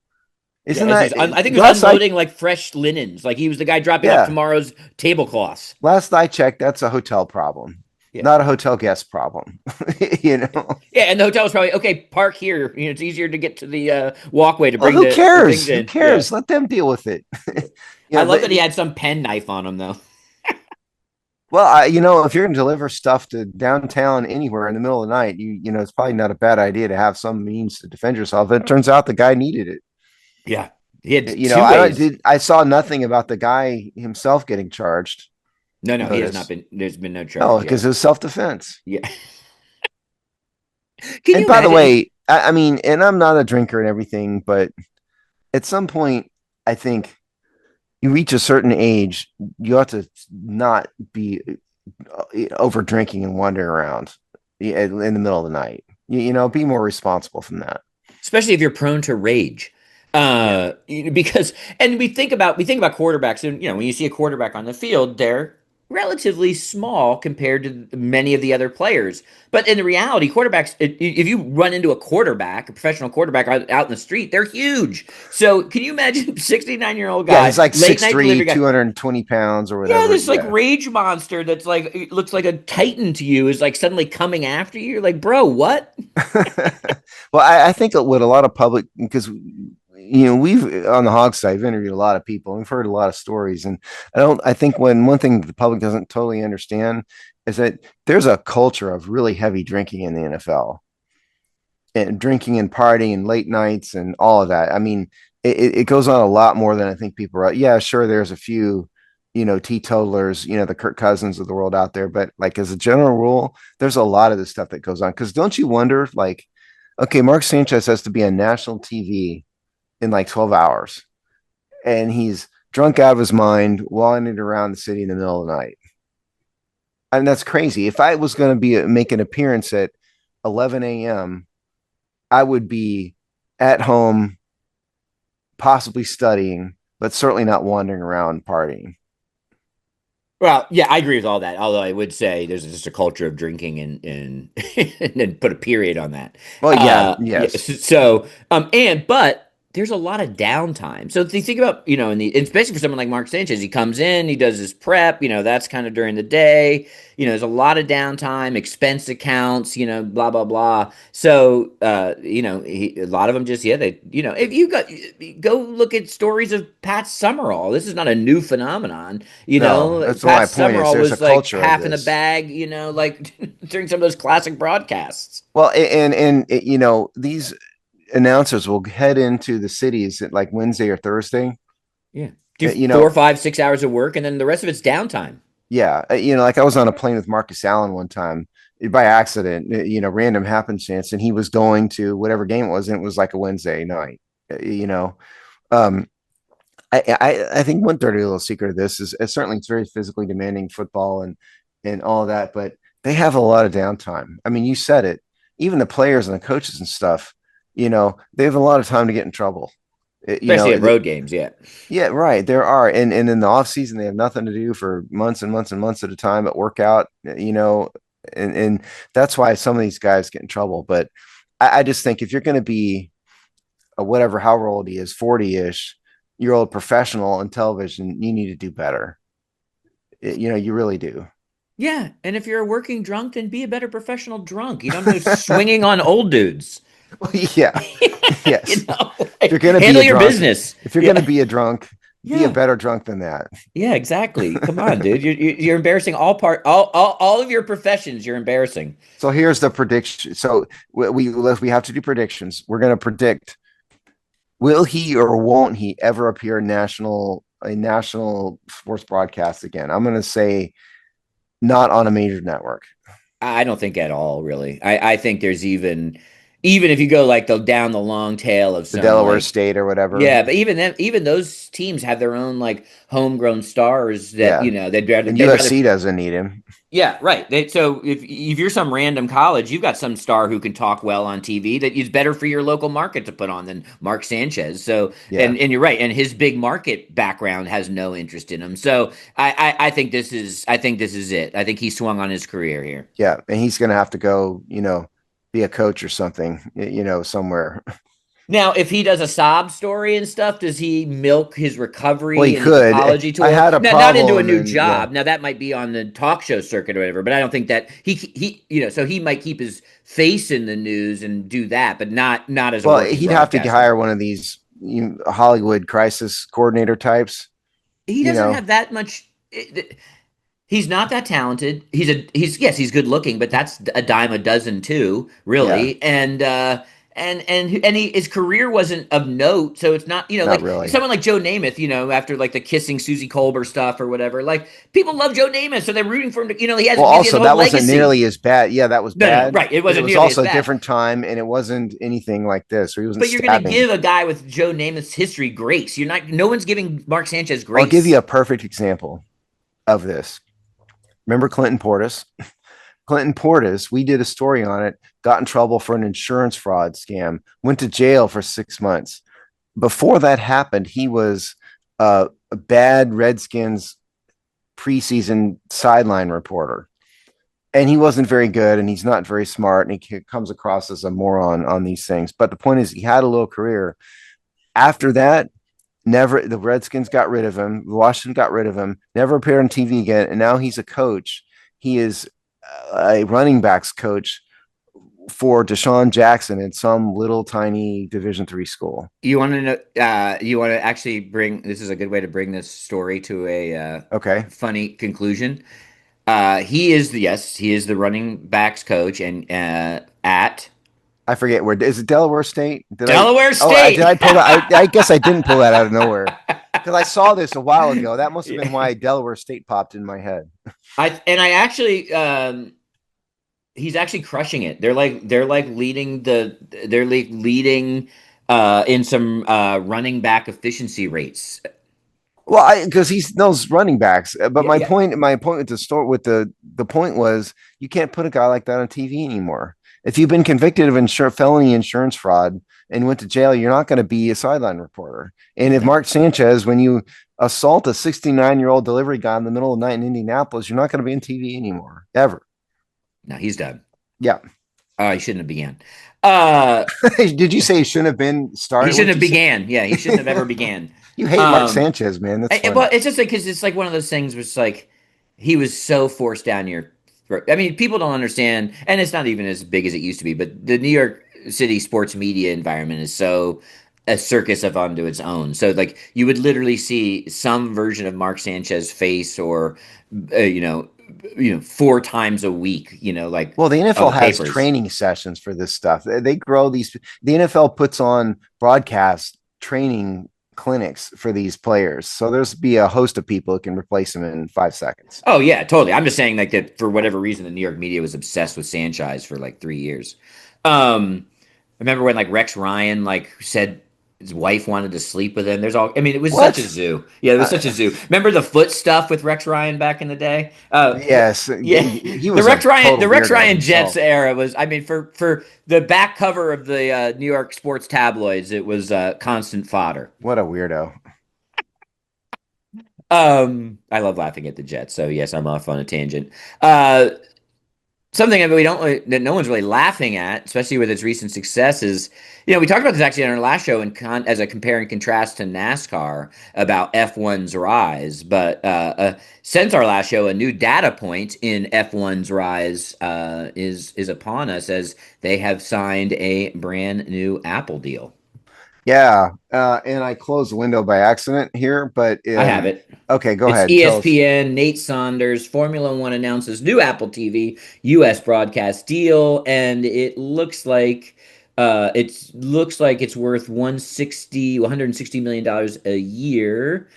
Yeah, Isn't that I think he was last I unloading like fresh linens. Like he was the guy dropping off yeah, tomorrow's tablecloths. last I checked, that's a hotel problem, Yeah. not a hotel guest problem. you know. Yeah, and the hotel was probably okay. Park here. It's easier to get to the walkway to Well, bring who the cares? things Who in. Yeah, cares? Let them deal with it. I love But that he had some pen knife on him though. Well, if you're going to deliver stuff to downtown anywhere in the middle of the night, it's probably not a bad idea to have some means to defend yourself. It turns out the guy needed it. Yeah. He had You know, two I don't ways. did I saw nothing about the guy himself getting charged. No, he has not Notice. been. There's been no No, charges because yet. it was self-defense. Yeah. Can And you by the imagine? way, I mean, and I'm not a drinker and everything, but at some point, I think you reach a certain age, you have to not be over drinking and wandering around in the middle of the night. Be more responsible from that. Especially if you're prone to rage. Yeah. Because and we think about quarterbacks, and when you see a quarterback on the field, they're relatively small compared to many of the other players. But in the reality, quarterbacks, if you run into a professional quarterback out in the street, they're huge. So can you imagine 69-year-old Yeah, guy, he's like late six night three, delivery guy? 220 pounds or Yeah, whatever. this like Yeah. rage monster that's like it looks like a titan to you is like suddenly coming after you. You're like, bro, what? Well, I think what a lot of public, because we've on the hog side, we've interviewed a lot of people and we've heard a lot of stories, and I think when one thing the public doesn't totally understand is that there's a culture of really heavy drinking in the NFL, and drinking and partying and late nights and all of that. I mean, it goes on a lot more than I think people are. Yeah, sure, there's a few, teetotalers, the Kirk Cousins of the world out there, but like as a general rule, there's a lot of this stuff that goes on. Because don't you wonder, like, okay, Mark Sanchez has to be on national TV in like 12 hours, and he's drunk out of his mind, wandering around the city in the middle of the night. And that's crazy. If I was going to make an appearance at 11 a.m., I would be at home, possibly studying, but certainly not wandering around partying. Well, yeah, I agree with all that. Although I would say there's just a culture of drinking and and then put a period on that. Well, yeah, Yeah. yes. But there's a lot of downtime. So if you think about, especially for someone like Mark Sanchez, he comes in, he does his prep, that's kind of during the day. There's a lot of downtime, expense accounts, blah blah blah. So a lot of them just if you go look at stories of Pat Summerall, this is not a new phenomenon. No, that's what Pat my point is. Summerall There's a was like culture of half in the this. bag, like during some of those classic broadcasts. Well, these announcers will head into the cities at like Wednesday or Thursday. Yeah. Do You 4, 5, 6 hours of work, and then the rest of it's downtime. Yeah, like I was on a plane with Marcus Allen one time by accident, random happenstance, and he was going to whatever game it was, and it was like a Wednesday night. You know, um, I think one dirty little secret of this is certainly it's very physically demanding football and all of that, but they have a lot of downtime. I mean, you said it. Even the players and the coaches and stuff, they have a lot of time to get in trouble. Especially at road games, yeah. Yeah, right. There are. And in the off season they have nothing to do for months and months and months at a time at workout, and that's why some of these guys get in trouble. But I just think if you're gonna be a whatever, however old he is, 40-ish year old professional on television, you need to do better. You really do. Yeah, and if you're a working drunk, then be a better professional drunk. You don't go swinging on old dudes. Well, yeah. Yes. If you're Like, gonna be handle a your drunk, business. if you're gonna Yeah, be a drunk, be a yeah, better drunk than that. yeah. Exactly. Come on, dude. You're embarrassing all of your professions. You're embarrassing. So here's the prediction. So we have to do predictions. We're going to predict, will he or won't he ever appear in a national sports broadcast again? I'm going to say not on a major network. I don't think at all, really. I think there's even if you go like down the long tail of The some Delaware like State or whatever. yeah, but even those teams have their own like homegrown stars that Yeah. And they'd rather USC doesn't need him. yeah, right. So if you're some random college, you've got some star who can talk well on TV that is better for your local market to put on than Mark Sanchez. So Yeah. and you're right, and his big market background has no interest in him. So I think this is it. I think he swung on his career here. Yeah. And he's going to have to go, be a coach or something, somewhere. Now, if he does a sob story and stuff, does he milk his Well, he recovery and his could. apology I tour? had a No, not into a problem new and yeah. job. Now that might be on the talk show circuit or whatever, but I don't think that so he might keep his face in the news and do that, but not as a Well, working he'd have to broadcaster. hire one of these Hollywood crisis coordinator types, He you doesn't know. have that much. He's not that talented. He's good looking, but that's a dime a dozen too, Yeah, really. And his career wasn't of note, so it's not, not like really. someone like Joe Namath, after like the kissing Susie Colbert stuff or whatever. Like people love Joe Namath, so they're rooting for him to, Well, he has also a whole that wasn't legacy. nearly as bad. Yeah, that was No, bad, right. It but it wasn't was nearly as also a bad. different time, and it wasn't anything like this. Or he wasn't But you're gonna stabbing. give a guy with Joe Namath's history grace. You're not. No one's giving Mark Sanchez I'll give you grace. a perfect example of this. Remember Clinton Portis? Clinton Portis, we did a story on it, got in trouble for an insurance fraud scam, went to jail for 6 months. Before that happened, he was a bad Redskins preseason sideline reporter. And he wasn't very good, and he's not very smart, and he comes across as a moron on these things. But the point is, he had a little career. After that, never the Redskins got rid of him. Washington got rid of him. Never appeared on TV again, and now he's a coach. He is a running backs coach for Deshaun Jackson in some little tiny Division III school. You want to know? You want to actually bring? This is a good way to bring this story to a Okay, funny conclusion. He is the running backs coach, and at I forget where is it. Delaware State? Did I? Delaware Oh, did State. I pull that? I guess I didn't pull that out of nowhere because I saw this a while ago. That must have been why Delaware State popped in my head. I actually he's actually crushing it. They're like leading in some running back efficiency rates. Well, I because he knows running backs. But Yeah, my yeah. point with the store with the point was you can't put a guy like that on TV anymore. If you've been convicted of felony insurance fraud and went to jail, you're not going to be a sideline reporter. And if No, Mark Sanchez, when you assault a 69-year-old delivery guy in the middle of the night in Indianapolis, you're not going to be on TV anymore ever. no, he's done. Yeah. He shouldn't have began. Uh, Did you say he shouldn't have been he started? shouldn't What'd have you say? began. Yeah, he shouldn't have ever began. You hate Mark Um, Sanchez, man. That's Well, funny. it's just like because it's like one of those things where it's like he was so forced down your throat. I mean, people don't understand, and it's not even as big as it used to be. But the New York City sports media environment is so a circus of unto its own. So like you would literally see some version of Mark Sanchez face, or uh, you know, four times a week. Like Well, the on NFL the has papers. training sessions for this stuff. They grow these. The NFL puts on broadcast training clinics for these players. So there's be a host of people who can replace them in 5 seconds. Oh yeah, totally. I'm just saying like that for whatever reason, the New York media was obsessed with Sanchize for like 3 years. Remember when like Rex Ryan like said his wife wanted to sleep with him? There's all. I mean, it was such a What? zoo. Yeah, it was such a Uh, zoo. Remember the foot stuff with Rex Ryan back in the day? yes, Yeah, he was a The total Rex weirdo Ryan Jets himself. era was. I mean, for the back cover of the New York sports tabloids, it was constant fodder. What a weirdo. I love laughing at the Jets. So yes, I'm off on a tangent. Uh, Something that that no one's really laughing at, especially with its recent success, is we talked about this actually on our last show as a compare and contrast to NASCAR about F1's rise. But since our last show, a new data point in F1's rise is upon us as they have signed a brand new Apple deal. Yeah, and I closed the window by accident here, but I have it. okay, go It's ahead. Tell us. ESPN. Nate Saunders, Formula One announces new Apple TV U.S. broadcast deal, and it looks like it's worth 160 million dollars a year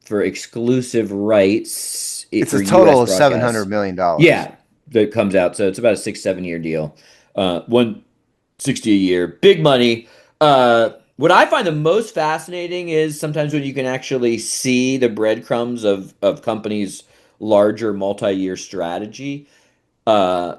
for exclusive rights It's a for U.S. total of $700 broadcasts. million. dollars. Yeah, that comes out. So it's about a 6-7 year deal. 160 a year, big money. What I find the most fascinating is sometimes when you can actually see the breadcrumbs of companies' larger multi-year strategy. Uh,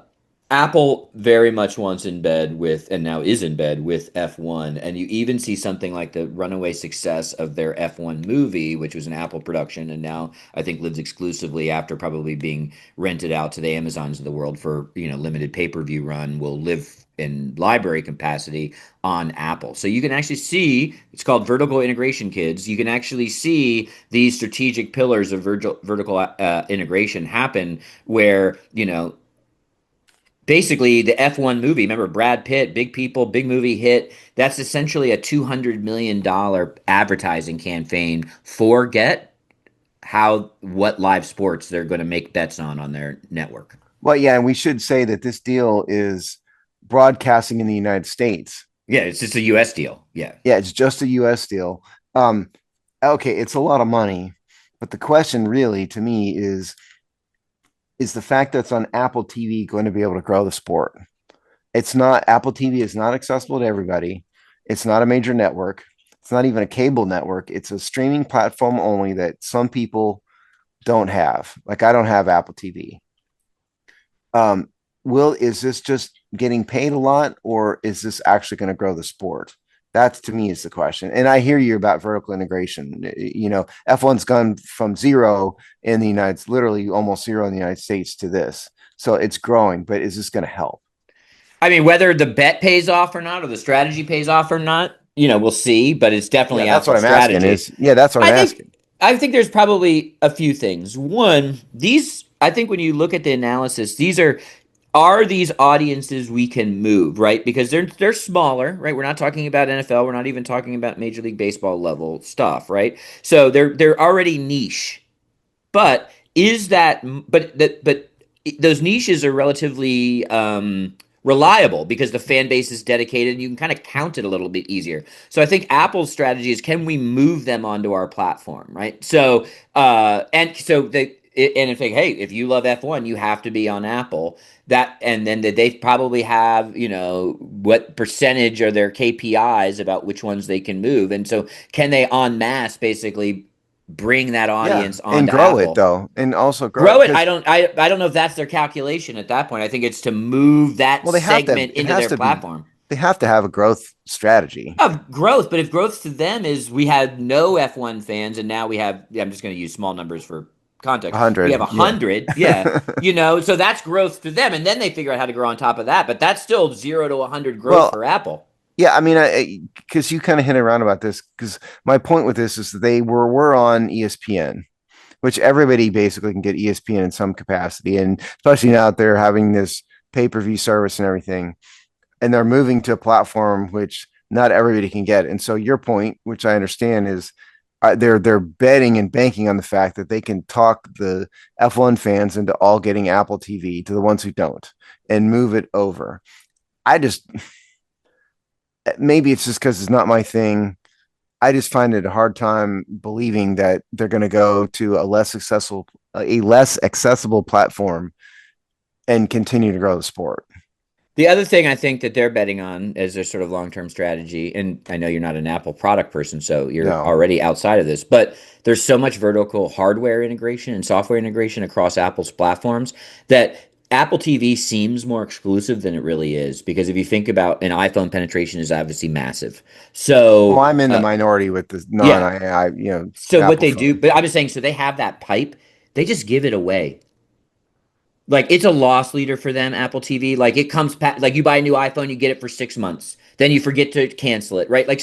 Apple very much wants in bed with, and now is in bed with F1, and you even see something like the runaway success of their F1 movie, which was an Apple production, and now I think lives exclusively after probably being rented out to the Amazons of the world for limited pay-per-view run, will live in library capacity on Apple. So you can actually see it's called vertical integration, kids. You can actually see these strategic pillars of vertical integration happen where basically the F1 movie. Remember Brad Pitt, big people, big movie hit. That's essentially a $200 million advertising campaign. Forget what live sports they're going to make bets on their network. Well, yeah, and we should say that this deal is broadcasting in the United States. Yeah, it's just a US deal. Yeah. Yeah, it's just a US deal. Um, okay, it's a lot of money, but the question really to me is the fact that it's on Apple TV going to be able to grow the sport? It's not. Apple TV is not accessible to everybody. It's not a major network. It's not even a cable network. It's a streaming platform only that some people don't have. Like I don't have Apple TV. Um, is this just getting paid a lot, or is this actually going to grow the sport? That's to me is the question. And I hear you about vertical integration. You know, F1's gone from zero in the United, literally almost zero in the United States to this. So it's growing, but is this going to help? I mean, whether the bet pays off or not, or the strategy pays off or not, we'll see. But it's definitely That's what Apple's I'm asking. strategy. That's what I'm asking. I think there's probably a few things. One, I think when you look at the analysis, are these audiences we can move, right? Because they're smaller, right? We're not talking about NFL. We're not even talking about Major League Baseball level stuff, right? So they're already niche. But is that but those niches are relatively reliable because the fan base is dedicated and you can kind of count it a little bit easier. So I think Apple's strategy is, can we move them onto our platform, right? So and if hey, if you love F1, you have to be on Apple. And then they probably have, what percentage are their KPIs about which ones they can move. And so can they en masse basically bring that audience and onto grow it Apple? though, and also Grow it. I don't know if that's their calculation at that point. I think it's to move that well, they have to. segment It into has their to be. platform. They have to have a growth strategy. Of growth, but if growth to them is we had no F1 fans and now we have, I'm just going to use small numbers for context. We have 100, yeah. 100, yeah. So that's growth to them, and then they figure out how to grow on top of that. But that's still 0 to 100 growth Well, for Apple. yeah, I mean, because you kind of hinted around about this. Because my point with this is that they were on ESPN, which everybody basically can get ESPN in some capacity, and especially now that they're having this pay-per-view service and everything, and they're moving to a platform which not everybody can get. And so your point, which I understand, is they're betting and banking on the fact that they can talk the F1 fans into all getting Apple TV to the ones who don't and move it over. I just maybe it's just because it's not my thing. I just find it a hard time believing that they're going to go to a less accessible platform and continue to grow the sport. The other thing I think that they're betting on as their sort of long-term strategy, and I know you're not an Apple product person, so you're already outside of this, but there's so much vertical hardware integration and software integration across Apple's platforms that Apple TV seems more exclusive than it really is. Because if you think about an iPhone penetration is obviously massive. So I'm in the minority with the non-AI, So Apple what they phone. do, but I'm just saying, so they have that pipe, they just give it away. Like it's a loss leader for them, Apple TV. Like it comes like you buy a new iPhone, you get it for 6 months, then you forget to cancel it, right? Like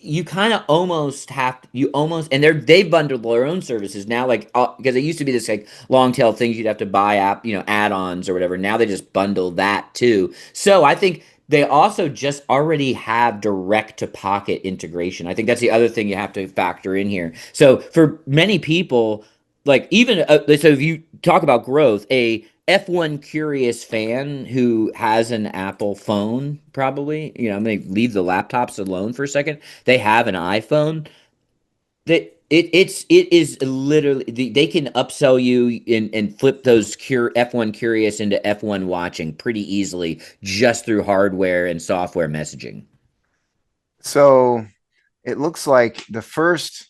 you kind of almost and they bundle their own services now, like because it used to be this like long tail things you'd have to buy add-ons or whatever. Now they just bundle that too. So I think they also just already have direct to pocket integration. I think that's the other thing you have to factor in here. So for many people, like even so if you talk about growth, a F1 curious fan who has an Apple phone, probably, I'm going to leave the laptops alone for a second. They have an iPhone. It is literally, they can upsell you and flip those F1 curious into F1 watching pretty easily just through hardware and software messaging. So it looks like the first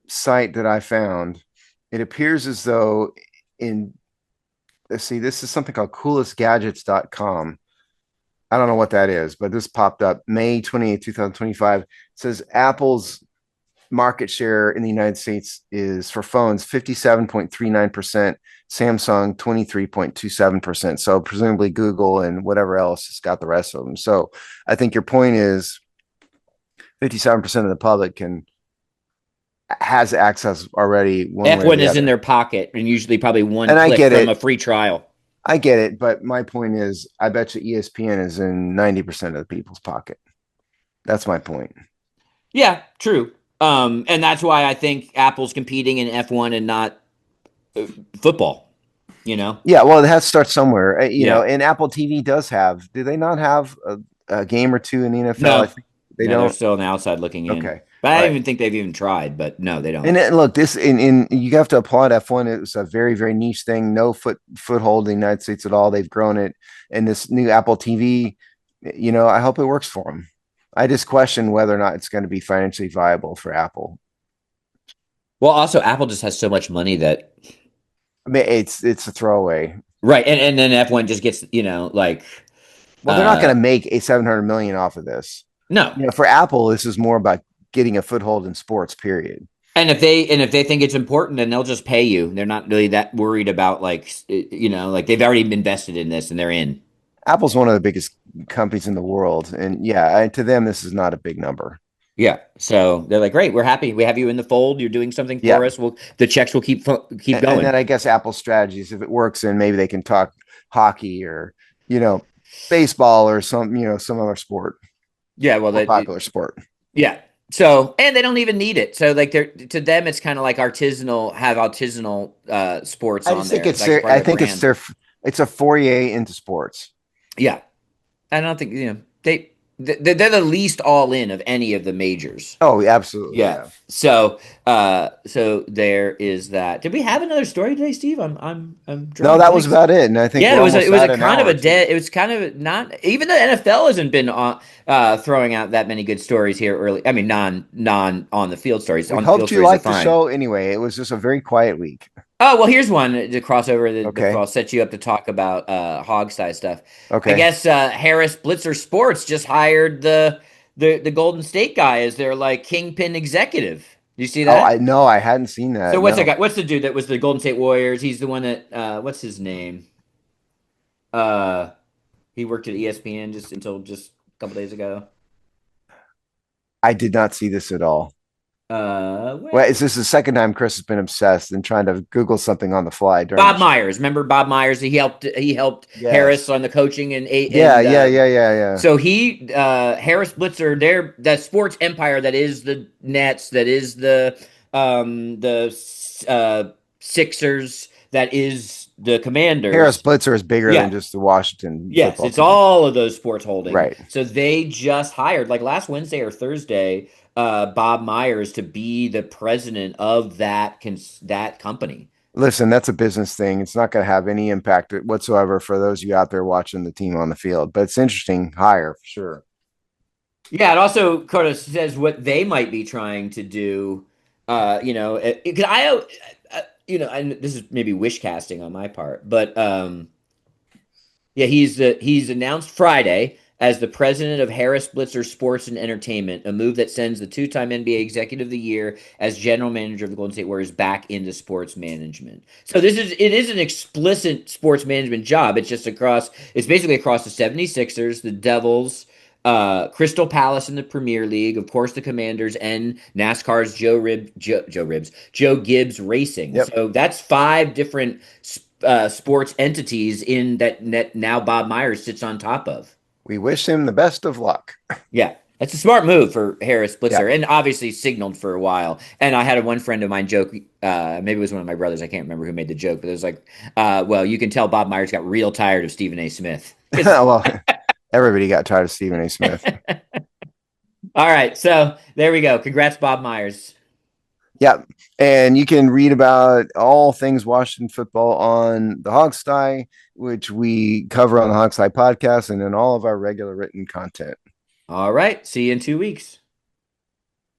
site that I found, it appears as though let's see, this is something called coolestgadgets.com. I don't know what that is, but this popped up May 28, 2025. It says Apple's market share in the United States is for phones 57.39%, Samsung 23.27%. So presumably Google and whatever else has got the rest of them. So I think your point is 57% of the public has access already. F1 is in their pocket and usually probably one and click from a free trial. I get it, but my point is, I bet you ESPN is in 90% of the people's pocket. That's my point. Yeah, true. And that's why I think Apple's competing in F1 and not football. Yeah, well, it has to start somewhere, Yeah. and Apple TV does have. Do they not have a game or two in the NFL? I No, think they no, they're don't. still on the outside looking in. Okay, But all I don't right. even think they've even tried. But no, they don't. And then, look, this in you have to applaud F1. It's a very very niche thing. No foothold in the United States at all. They've grown it, and this new Apple TV. I hope it works for them. I just question whether or not it's going to be financially viable for Apple. Well, also Apple just has so much money that I mean, it's a throwaway. right, and then F1 just gets like Well, they're not going to make a 700 million off of this. no. For Apple, this is more about getting a foothold in sports. Period. And if they think it's important, then they'll just pay you. They're not really that worried about like they've already invested in this and they're in. Apple's one of the biggest companies in the world, and yeah, to them, this is not a big number. Yeah. So they're like, great, we're happy. We have you in the fold. You're doing something Yeah, for us. The checks will keep and going. then I guess Apple's strategies, if it works, then maybe they can talk hockey or you know baseball or some other sport, Yeah. Well, more popular sport. yeah. So, and they don't even need it. So, like, to them, it's kind of like artisanal sports I on just think there. it's It's like their. part I of their think brand. it's a foray into sports. Yeah. I don't think, they're the least all in of any of the majors. Oh, absolutely, Yeah. yeah. So there is that. Did we have another story today, Steve? I'm No, drawing that was blanks. about it, and I think Yeah, we're almost it was a at an kind of hour a too. dead. It was kind of not even the NFL hasn't been throwing out that many good stories here early. I mean, non on the field stories. We On the field hoped you stories are liked the fine. show anyway. It was just a very quiet week. Oh well, here's one to cross over the Okay. I'll set you up to talk about hog stuff. I Okay. guess Harris Blitzer Sports just hired the Golden State guy as their like kingpin executive. You see Oh, that? I hadn't seen So that. what's that No. guy? What's the dude that was the Golden State Warriors? He's the one that what's his name? Uh, he worked at ESPN just until just a couple days ago. I did not see this at all. Well, Well, is this the second time Chris has been obsessed and trying to Google something on the fly during the Bob show? Myers. Remember Bob Myers? He helped Harris Yes. on the coaching Yeah, and yeah, yeah, yeah, yeah. so Harris Blitzer, that sports empire that is the Nets, that is the Sixers, that is the Harris Commanders. Blitzer is bigger than Yeah. just the Washington Yes, football it's team. all of those sports holdings. Right. So they just hired, like last Wednesday or Thursday, Bob Myers to be the president of that company. Listen, that's a business thing. It's not going to have any impact whatsoever for those of you out there watching the team on the field. But it's interesting hire for sure. Yeah, it also kind of says what they might be trying to do. Because and this is maybe wish casting on my part, but yeah, he's announced Friday as the president of Harris Blitzer Sports and Entertainment, a move that sends the two-time NBA Executive of the Year as general manager of the Golden State Warriors back into sports management. So it is an explicit sports management job. It's basically across the 76ers, the Devils, Crystal Palace in the Premier League, of course, the Commanders, and NASCAR's Joe Gibbs Racing. Yep. So that's five different sports entities in that now Bob Myers sits on top of. We wish him the best of luck. Yeah. That's a smart move for Harris Blitzer, Yeah. and obviously signaled for a while. And I had one friend of mine joke, maybe it was one of my brothers, I can't remember who made the joke, but it was like, well, you can tell Bob Myers got real tired of Stephen A. Smith. Well, everybody got tired of Stephen A. Smith. All right, so there we go. Congrats, Bob Myers. Yeah. And you can read about all things Washington football on the Hogsty, which we cover on the Hogsty podcast and in all of our regular written content. All right, see you in 2 weeks.